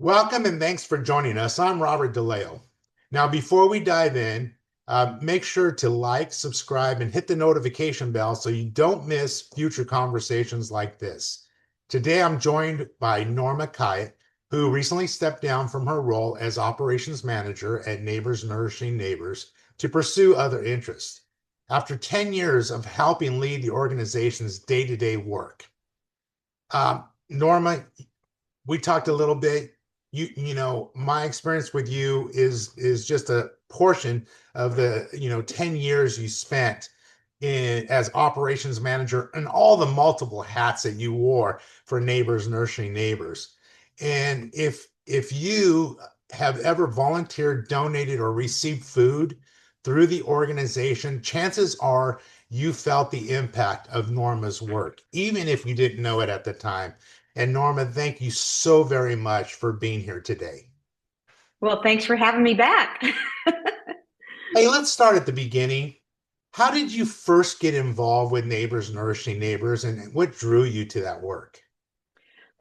Welcome and thanks for joining us. I'm Robert Daleo. Now, before we dive in, make sure to like, subscribe, and hit the notification bell so you don't miss future conversations like this. Today, I'm joined by Norma Khayat, who recently stepped down from her role as operations manager at Neighbors Nourishing Neighbors to pursue other interests. After 10 years of helping lead the organization's day-to-day work, Norma, we talked a little bit. My experience with you is just a portion of the 10 years you spent in as operations manager and all the multiple hats that you wore for Neighbors Nourishing Neighbors. And if you have ever volunteered, donated, or received food through the organization, chances are you felt the impact of Norma's work, even if you didn't know it at the time. And Norma, thank you so very much for being here today. Well, thanks for having me back. Hey, let's start at the beginning. How did you first get involved with Neighbors Nourishing Neighbors, and what drew you to that work?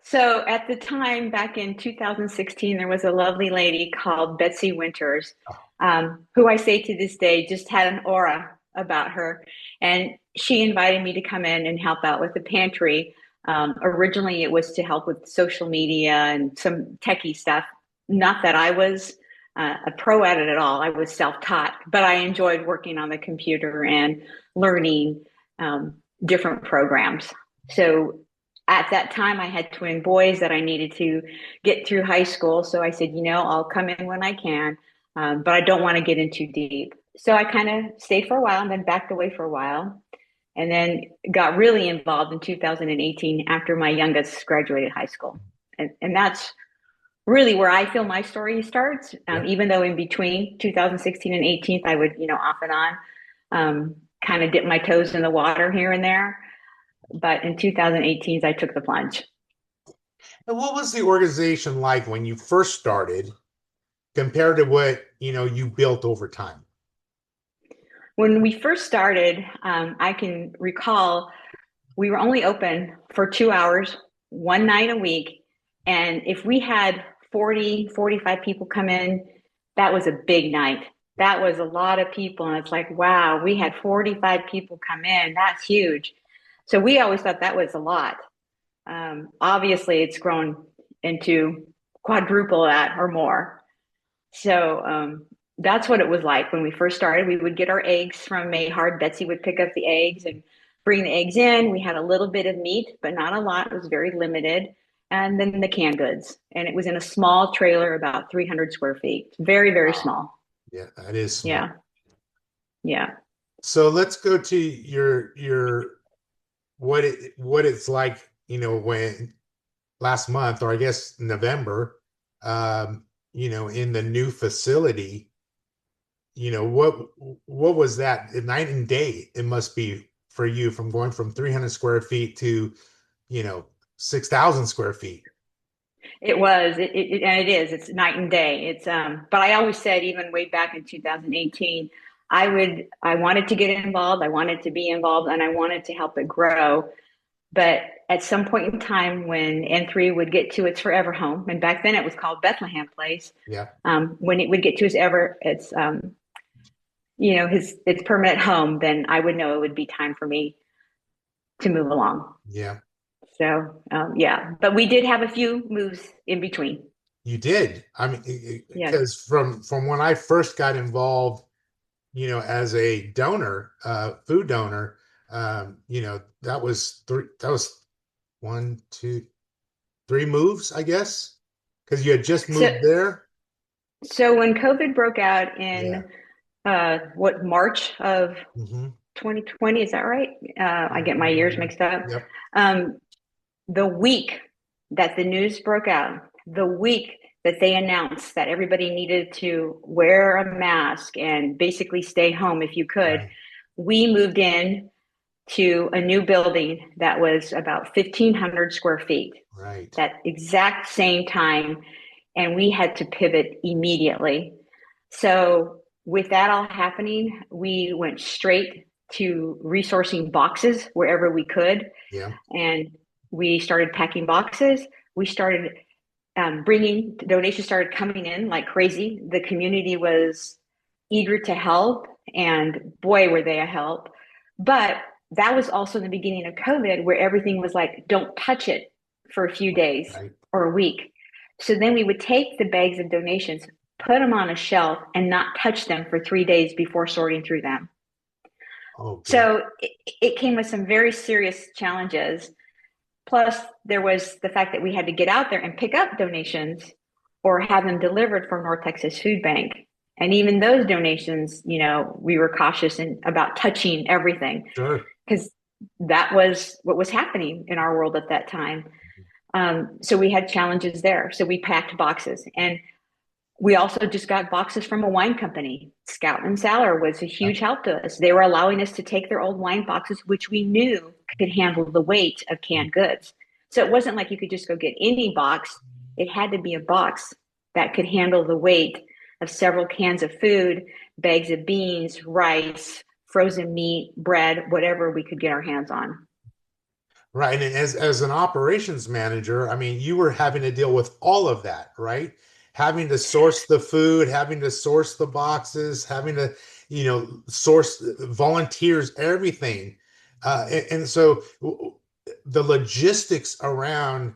So at the time, back in 2016, there was a lovely lady called Betsy Winters, who I say to this day just had an aura about her. And she invited me to come in and help out with the pantry. Originally, it was to help with social media and some techie stuff. Not that I was a pro at it at all. I was self-taught, but I enjoyed working on the computer and learning different programs. So at that time, I had twin boys that I needed to get through high school. So I said, I'll come in when I can, but I don't want to get in too deep. So I kind of stayed for a while and then backed away for a while, and then got really involved in 2018 after my youngest graduated high school. And that's really where I feel my story starts. Yeah. Even though in between 2016 and 18, I would, off and on, kind of dip my toes in the water here and there. But in 2018, I took the plunge. And what was the organization like when you first started compared to what, you built over time? When we first started, I can recall we were only open for 2 hours, one night a week. And if we had 40, 45 people come in, that was a big night. That was a lot of people. And it's like, wow, we had 45 people come in. That's huge. So we always thought that was a lot. Obviously, it's grown into quadruple that or more. So that's what it was like when we first started. We would get our eggs from Mayhard. Betsy would pick up the eggs and bring the eggs in. We had a little bit of meat, but not a lot. It was very limited. And then the canned goods. And it was in a small trailer, about 300 square feet. Very, very Wow. small. Yeah, that is small. Yeah. Yeah. So let's go to your what it's like, when last month, or I guess November, in the new facility, what was that? Night and day it must be for you, from going from 300 square feet to, you know, 6,000 square feet. And it is, it's night and day. But I always said, even way back in 2018, I wanted to get involved. I wanted to be involved and I wanted to help it grow. But at some point in time when N3 would get to its forever home, and back then it was called Bethlehem Place, Yeah. when it would get to its permanent home, then I would know it would be time for me to move along. Yeah. So yeah, but we did have a few moves in between. You did. I mean, Yes. because from when I first got involved, as a donor, food donor, that was one, two, three moves, I guess, because you had just So moved there. so when COVID broke out Yeah. in March of Hmm. 2020, is that right? I get my years mixed up. Yep. Um, the week that the news broke out, the week that they announced that everybody needed to wear a mask and basically stay home if you could, Right. we moved in to a new building that was about 1,500 square feet Right. that exact same time. And we had to pivot immediately. So, with that all happening, we went straight to resourcing boxes wherever we could. Yeah. And we started packing boxes. We started bringing donations started coming in like crazy. The community was eager to help, and boy, were they a help. But that was also the beginning of COVID, where everything was like, don't touch it for a few days Right. or a week. So then we would take the bags of donations, put them on a shelf, and not touch them for 3 days before sorting through them. Oh, good. So it came with some very serious challenges. Plus, there was the fact that we had to get out there and pick up donations or have them delivered from North Texas Food Bank. And even those donations, we were cautious about touching everything Sure. because that was what was happening in our world at that time. So we had challenges there. So we packed boxes. And we also just got boxes from a wine company. Scout and Saller was a huge help to us. They were allowing us to take their old wine boxes, which we knew could handle the weight of canned goods. So it wasn't like you could just go get any box. It had to be a box that could handle the weight of several cans of food, bags of beans, rice, frozen meat, bread, whatever we could get our hands on. Right. And as an operations manager, I mean, you were having to deal with all of that, right? Having to source the food, having to source the boxes, having to, source volunteers, everything. And so the logistics around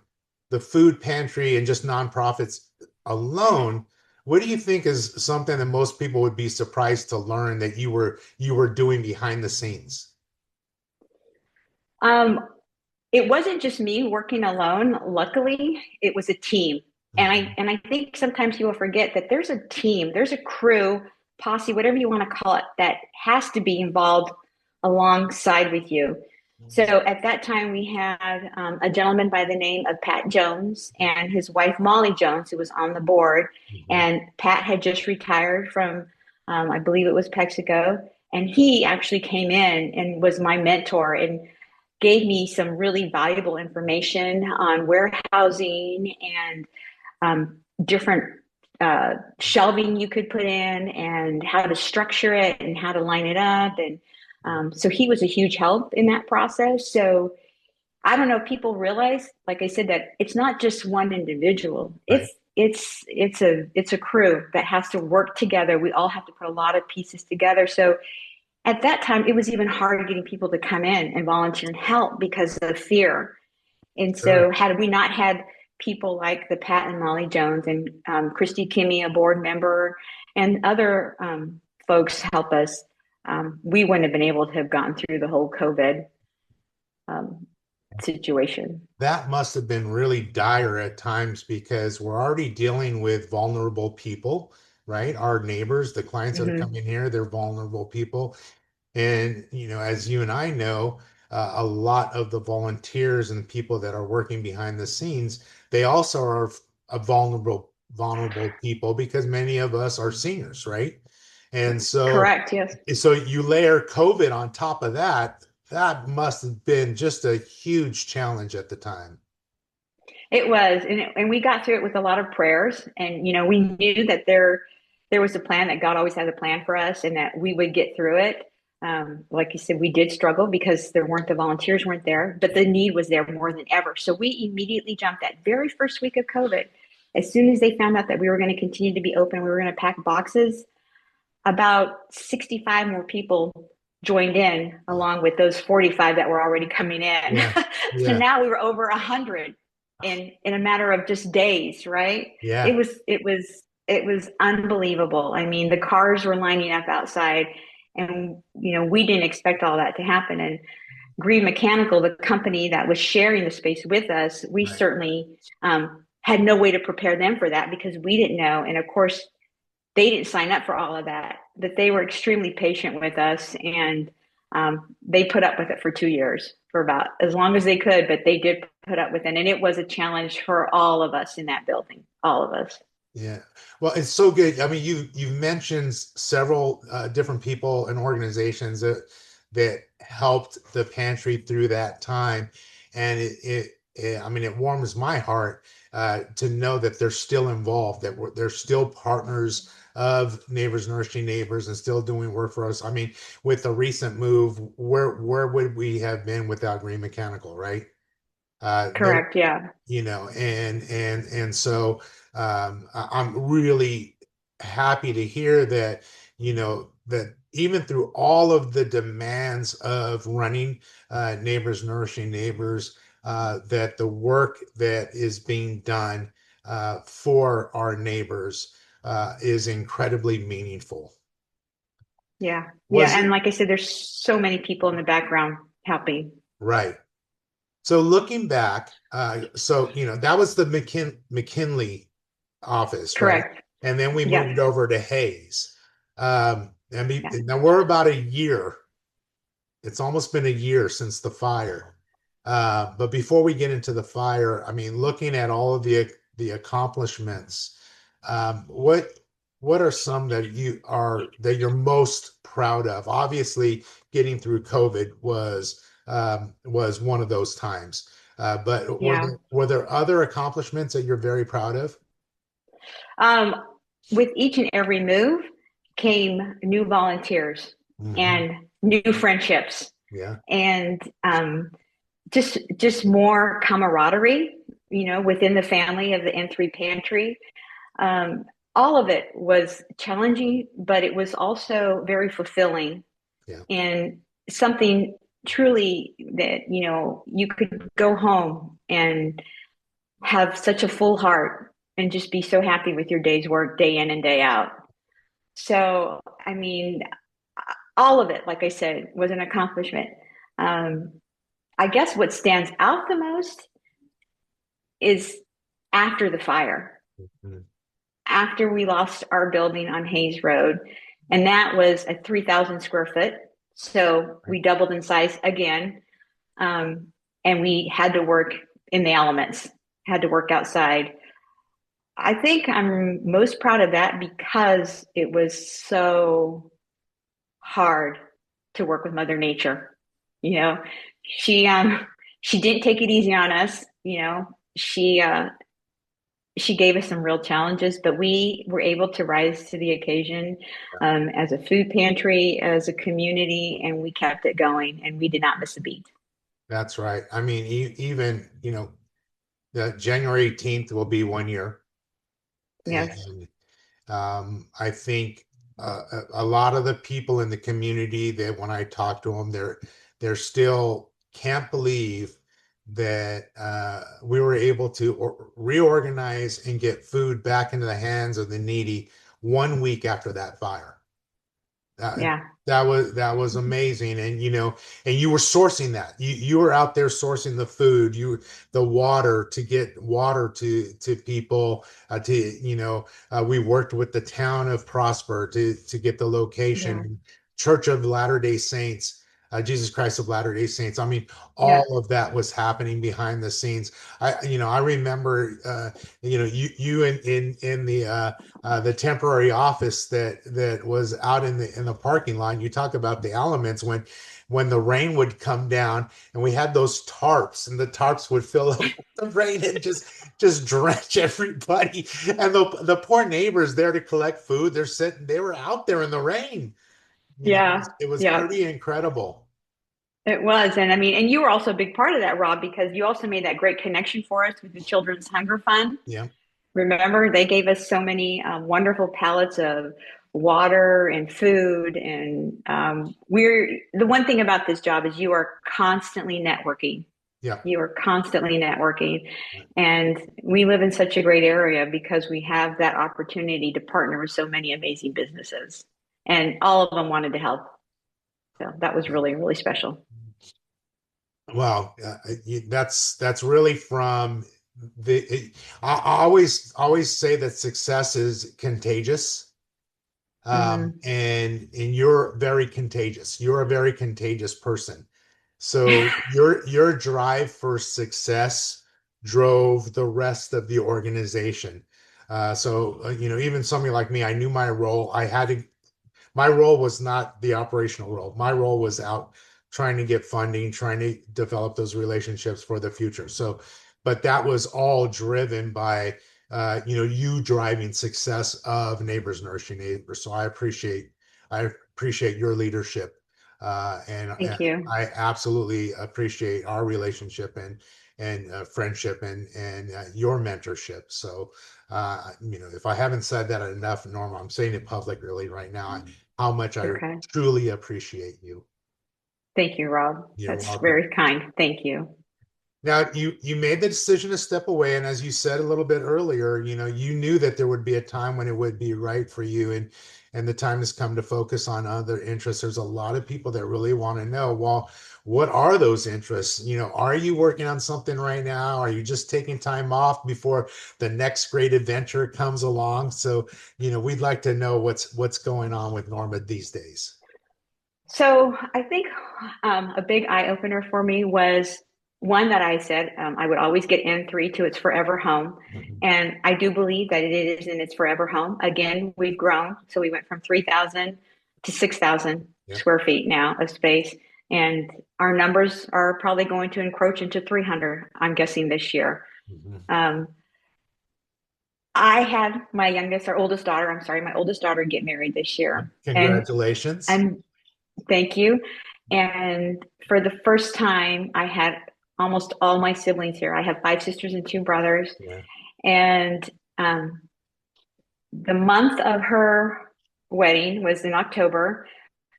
the food pantry and just nonprofits alone, what do you think is something that most people would be surprised to learn that you were doing behind the scenes? Um, it wasn't just me working alone. Luckily, it was a team. And I Mhm. and I think sometimes people forget that there's a team, there's a crew, posse, whatever you want to call it, that has to be involved alongside with you. So at that time, we had a gentleman by the name of Pat Jones and his wife Molly Jones, who was on the board. Mhm. And Pat had just retired from, I believe it was Mexico, and he actually came in and was my mentor and gave me some really valuable information on warehousing and different shelving you could put in and how to structure it and how to line it up. And so he was a huge help in that process. So I don't know if people realize, like I said, that it's not just one individual. Right. It's a crew that has to work together. We all have to put a lot of pieces together. So at that time, it was even harder getting people to come in and volunteer and help because of fear. And Sure. so, had we not had people like the Pat and Molly Jones and Christy Kimmy, a board member, and other folks help us, we wouldn't have been able to have gotten through the whole COVID um, situation. That must have been really dire at times because we're already dealing with vulnerable people, right? Our neighbors, the clients that are Mm-hmm. coming here, they're vulnerable people. And, as you and I know, a lot of the volunteers and people that are working behind the scenes, they also are a vulnerable people because many of us are seniors, right? And Correct. Yes. so you layer COVID on top of that, that must have been just a huge challenge at the time. It was, and we got through it with a lot of prayers, and we knew that there was a plan, that God always has a plan for us, and that we would get through it. Like you said, we did struggle because the volunteers weren't there, but the need was there more than ever. So we immediately jumped that very first week of COVID. As soon as they found out that we were going to continue to be open, we were going to pack boxes. About 65 more people joined in, along with those 45 that were already coming in. Yeah. So Yeah. now we were over 100 in a matter of just days, right? It Yeah. was it was it was unbelievable. I mean, the cars were lining up outside, and we didn't expect all that to happen. And Green Mechanical, the company that was sharing the space with us, we Right. certainly had no way to prepare them for that because we didn't know. And of course, they didn't sign up for all of that, but they were extremely patient with us, and they put up with it for 2 years, for about as long as they could, but they did put up with it. And it was a challenge for all of us in that building, all of us. Yeah. Well, it's so good. I mean, you've mentioned several different people and organizations that helped the pantry through that time, and I mean, it warms my heart to know that they're still involved, that they're still partners of Neighbors Nourishing Neighbors and still doing work for us. I mean, with the recent move, where would we have been without Green Mechanical, right? There, Correct. Yeah. and so I'm really happy to hear that, that even through all of the demands of running Neighbors Nourishing Neighbors, that the work that is being done for our neighbors is incredibly meaningful. Yeah. Yeah. Was And it like I said, there's so many people in the background helping. right? So looking back, that was the McKinley office, right? Correct. And then we Yes. moved over to Hayes. Yeah. Now we're about a year. It's almost been a year since the fire. But before we get into the fire, I mean, looking at all of the accomplishments, what are some that you're most proud of? Obviously, getting through COVID was one of those times. But Yeah. were there other accomplishments that you're very proud of? Um, with each and every move came new volunteers Hmm. and new friendships Yeah, and just more camaraderie, within the family of the N3 Pantry. Um, all of it was challenging, but it was also very fulfilling yeah, and something truly that, you could go home and have such a full heart and just be so happy with your day's work day in and day out. So, I mean, all of it, like I said, was an accomplishment. Um, I guess what stands out the most is after the fire, mhm, after we lost our building on Hayes Road, and that was a 3,000 square foot. So right. we doubled in size again, um, and we had to work in the elements, had to work outside. I think I'm most proud of that because it was so hard to work with Mother Nature. You know, she um she didn't take it easy on us. She gave us some real challenges, but we were able to rise to the occasion as a food pantry, as a community, and we kept it going, and we did not miss a beat. That's right. I mean, even, the January 18th will be 1 year. Yes, And I think a lot of the people in the community that when I talk to them, they're still can't believe that we were able to reorganize and get food back into the hands of the needy 1 week after that fire. Uh, yeah, that was amazing, and and you were sourcing that. You were out there sourcing the food, the water to get water to people. We worked with the town of Prosper to get the yeah, location. Church of Latter-day Saints, Jesus Christ of Latter-day Saints. I mean, yeah, all of that was happening behind the scenes. I remember, you in the temporary office that was out in the parking lot. You talk about the elements when the rain would come down and we had those tarps and the tarps would fill up with the rain and just drench everybody. And the poor neighbors there to collect food, they were out there in the rain. yeah, It was yeah. pretty incredible. It was. And I mean, and you were also a big part of that, Rob, because you also made that great connection for us with the Children's Hunger Fund. Yeah, Remember, they gave us so many wonderful pallets of water and food. And the one thing about this job is you are constantly networking. yeah. You are constantly networking. And we live in such a great area because we have that opportunity to partner with so many amazing businesses. And all of them wanted to help. So that was really, really special. Well, that's really from I always say that success is contagious. Mm. And you're very contagious. You're a very contagious person. So your drive for success drove the rest of the organization. Even somebody like me, I knew my role. My role was not the operational role. My role was out trying to get funding, trying to develop those relationships for the future. So, but that was all driven by you driving success of Neighbors Nourishing Neighbors. So I appreciate your leadership Thank you. I absolutely appreciate our relationship and friendship and your mentorship. So, if I haven't said that enough, Norma, I'm saying it publicly right now, how much I Okay. truly appreciate you. Thank you, Rob. You're That's welcome. very kind. Thank you. Now, you made the decision to step away, and as you said a little bit earlier, you knew that there would be a time when it would be right for you, and the time has come to focus on other interests. There's a lot of people that really want to know, well, what are those interests? Are you working on something right now? Are you just taking time off before the next great adventure comes along? So, we'd like to know what's going on with Norma these days. So I think a big eye opener for me was one that I said I would always get N3 to its forever home. Mhm. And I do believe that it is in its forever home. Again, we've grown. So we went from 3,000 to 6,000 Yeah. square feet now of space. And our numbers are probably going to encroach into 300, I'm guessing, this year. Mhm. Um, I had my youngest, our oldest daughter, I'm sorry, my oldest daughter get married this year. And Congratulations. I'm Thank you. And for the first time, I had almost all my siblings here. I have five sisters and two brothers. Yeah. And the month of her wedding was in October.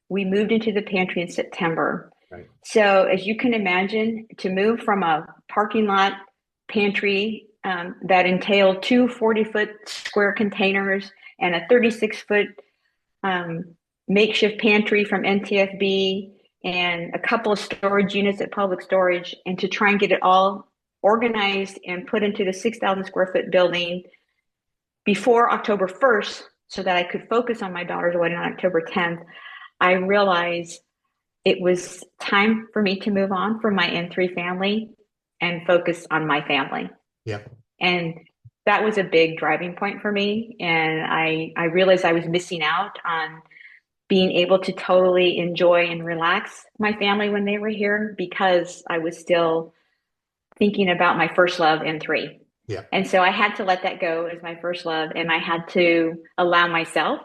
We moved into the pantry in September. Right. So, as you can imagine, to move from a parking lot pantry that entailed two 40-foot square containers and a 36-foot um, makeshift pantry from NTFB and a couple of storage units at Public Storage, and to try and get it all organized and put into the 6,000 square foot building before October 1st so that I could focus on my daughter's wedding on October 10th, I realized it was time for me to move on from my N3 family and focus on my family. Yeah. And that was a big driving point for me. And I realized I was missing out on being able to totally enjoy and relax my family when they were here because I was still thinking about my first love N3. Yeah. And so I had to let that go as my first love, and I had to allow myself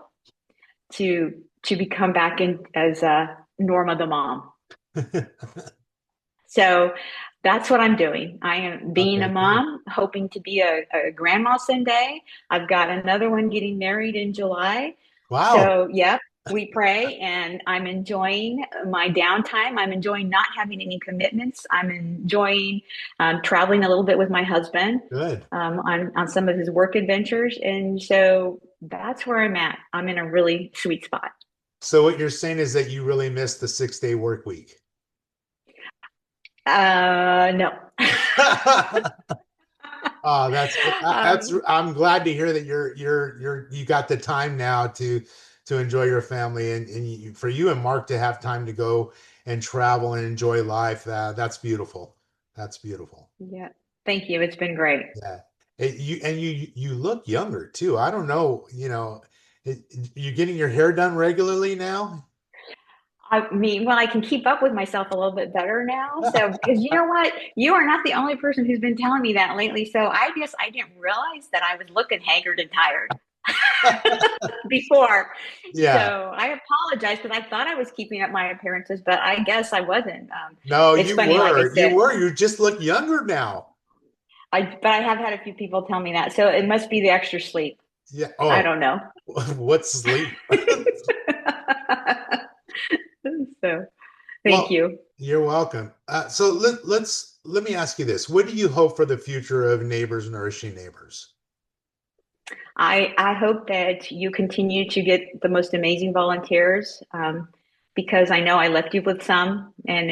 to become back in as a Norma the mom. So that's what I'm doing. I am being a Okay, good. mom, hoping to be a grandma someday. I've got another one getting married in July. Wow. So, yep, we pray, and I'm enjoying my downtime. I'm enjoying not having any commitments. I'm enjoying traveling a little bit with my husband Good. on some of his work adventures. And so that's where I'm at. I'm in a really sweet spot. So what you're saying is that you really missed the 6-day work week. No. um, I'm glad to hear that you got the time now to enjoy your family and for you and Mark to have time to go and travel and enjoy life. That's beautiful. That's beautiful. yeah. Thank you. It's been great. Yeah. You look younger too. I don't know, you getting your hair done regularly now? I mean, well, I can keep up with myself a little bit better now. So, because you know what? You are not the only person who's been telling me that lately. So I guess I didn't realize that I was looking haggard and tired before. Yeah. So I apologize because I thought I was keeping up my appearances, but I guess I wasn't. No, It's you funny, like I were. You said, were. You just look younger now. but I have had a few people tell me that. So it must be the extra sleep. Yeah. I Oh, don't know. what's sleep? So thank Well, you. you're welcome. So let me ask you this. What do you hope for the future of Neighbors Nourishing Neighbors? I hope that you continue to get the most amazing volunteers because I know I left you with some, and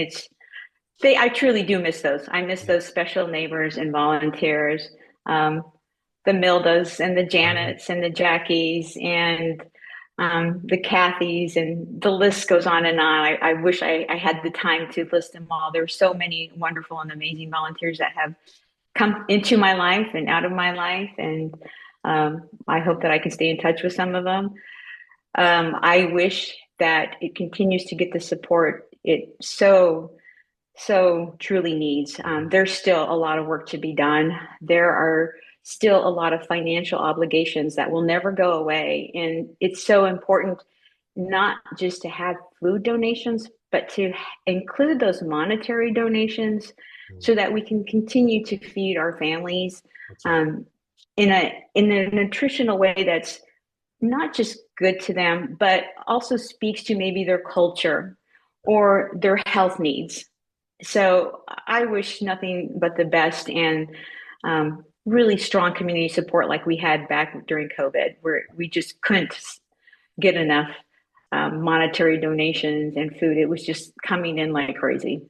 I truly do miss those. I miss Yeah. those special neighbors and volunteers, um, the Mildas and the Uh, Janets and the Jackies and the Kathys, and the list goes on and on. I wish I had the time to list them all. There are so many wonderful and amazing volunteers that have come into my life and out of my life, and I hope that I can stay in touch with some of them. I wish that it continues to get the support it so truly needs. There's still a lot of work to be done. There are still a lot of financial obligations that will never go away. And it's so important not just to have food donations, but to include those monetary donations Mm, so that we can continue to feed our families that's right. um, in a nutritional way that's not just good to them, but also speaks to maybe their culture or their health needs. So I wish nothing but the best and really strong community support like we had back during COVID, where we just couldn't get enough monetary donations and food. It was just coming in like crazy.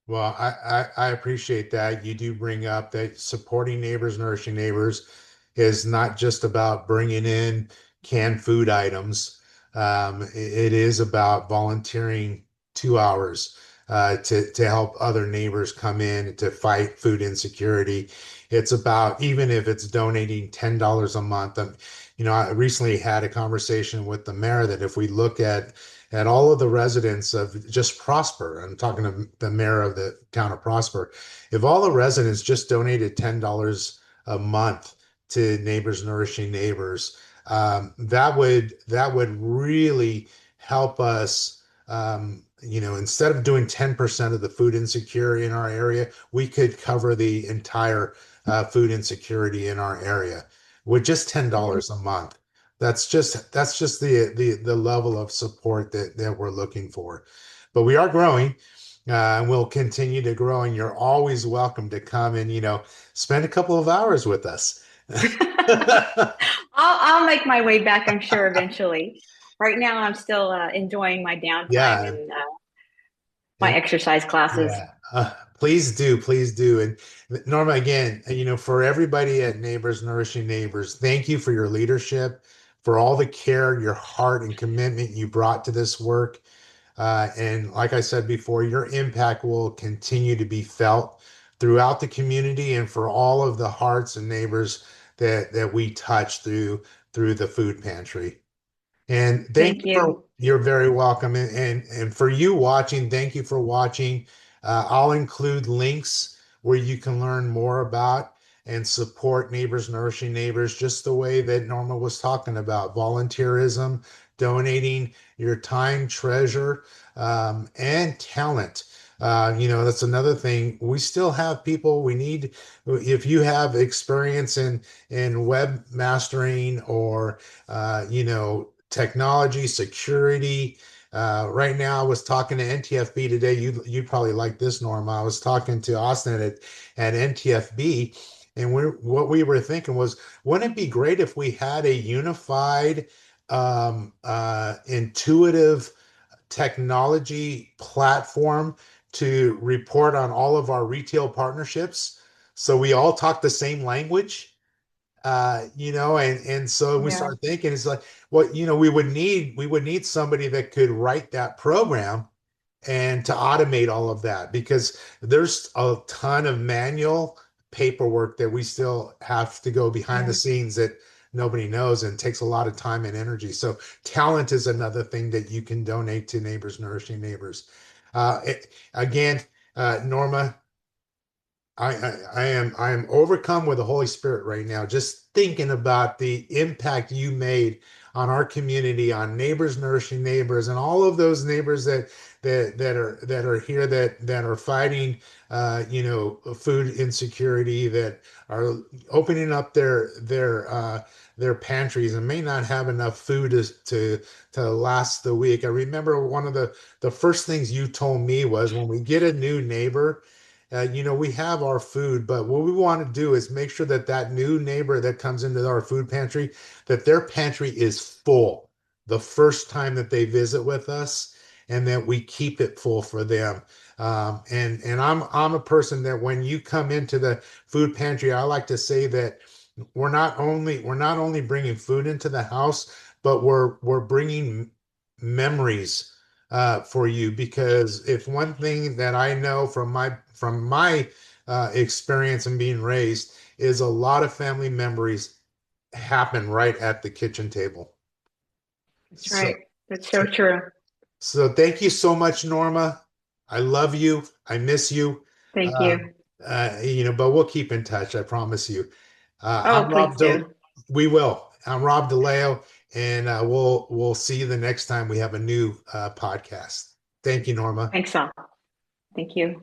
Well, I appreciate that. You do bring up that supporting neighbors, nourishing neighbors is not just about bringing in canned food items. It is about volunteering 2 hours to help other neighbors come in to fight food insecurity. It's about, even if it's donating $10 a month. I recently had a conversation with the mayor that if we look at all of the residents of just Prosper, I'm talking to the mayor of the town of Prosper, if all the residents just donated $10 a month to Neighbors Nourishing Neighbors, that would really help us. Instead of doing 10% of the food insecurity in our area, we could cover the entire food insecurity in our area with just Yeah. $10 a month. That's just the level of support that we're looking for. But we are growing, and we'll continue to grow. And you're always welcome to come and spend a couple of hours with us. I'll make my way back, I'm sure, eventually. Right now, I'm still enjoying my downtime Yeah, and my and exercise classes. yeah, please do, please do. And Norma, again, for everybody at Neighbors Nourishing Neighbors, thank you for your leadership, for all the care, your heart, and commitment you brought to this work. And like I said before, your impact will continue to be felt throughout the community and for all of the hearts and neighbors that we touch through the food pantry. And thank Thank you for, you. you're very welcome. And for you watching, thank you for watching. I'll include links where you can learn more about and support Neighbors Nourishing Neighbors, just the way that Norma was talking about volunteerism, donating your time, treasure, and talent. That's another thing. We still have people we need. If you have experience in web mastering or technology, security. Right now, I was talking to NTFB today. You probably like this, Norma. I was talking to Austin at NTFB, and what we were thinking was, wouldn't it be great if we had a unified, intuitive technology platform to report on all of our retail partnerships, so we all talk the same language? And so we Yeah. start thinking, it's like, well, we would need somebody that could write that program and to automate all of that, because there's a ton of manual paperwork that we still have to go behind the Yeah. scenes that nobody knows, and takes a lot of time and energy. So talent is another thing that you can donate to Neighbors Nourishing Neighbors. Again, Norma, I am overcome with the Holy Spirit right now, just thinking about the impact you made on our community, on Neighbors Nourishing Neighbors, and all of those neighbors that are here, that are fighting food insecurity, that are opening up their pantries and may not have enough food to last the week. I remember one of the first things you told me was, when we get a new neighbor, we have our food, but what we want to do is make sure that that new neighbor that comes into our food pantry, that their pantry is full the first time that they visit with us, and that we keep it full for them. And I'm a person that when you come into the food pantry, I like to say that we're not only bringing food into the house, but we're bringing memories for you, because if one thing that I know from my experience in being raised, is a lot of family memories happen right at the kitchen table. That's So, right. That's so true. so thank you so much, Norma. I love you. I miss you. Thank Um, you. but we'll keep in touch. I promise you. Oh, please do. We will. I'm Rob Daleo, and we'll see you the next time we have a new podcast. Thank you, Norma. Thanks all. Thank you.